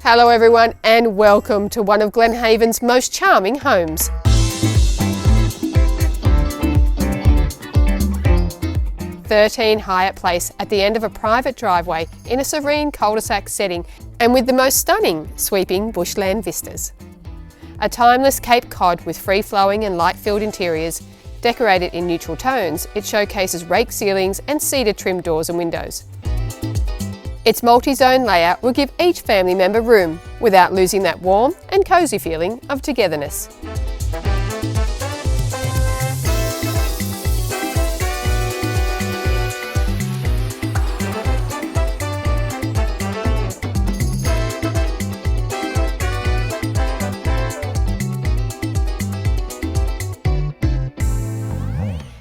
Hello everyone and welcome to one of Glenhaven's most charming homes. Highett Place at the end of a private driveway in a serene cul-de-sac setting and with the most stunning sweeping bushland vistas. A timeless Cape Cod with free-flowing and light-filled interiors, decorated in neutral tones, it showcases raked ceilings and cedar trimmed doors and windows. Its multi-zone layout will give each family member room without losing that warm and cosy feeling of togetherness.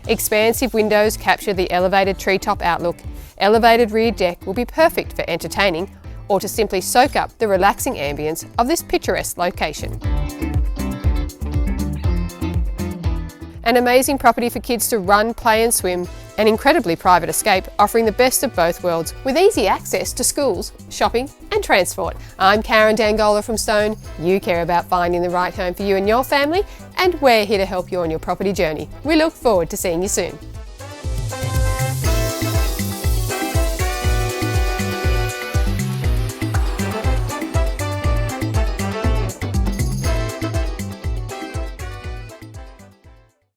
Expansive windows capture the elevated treetop outlook. Elevated rear deck will be perfect for entertaining or to simply soak up the relaxing ambience of this picturesque location. An amazing property for kids to run, play and swim, an incredibly private escape offering the best of both worlds with easy access to schools, shopping and transport. I'm Karen Dangola from Stone. You care about finding the right home for you and your family, and we're here to help you on your property journey. We look forward to seeing you soon.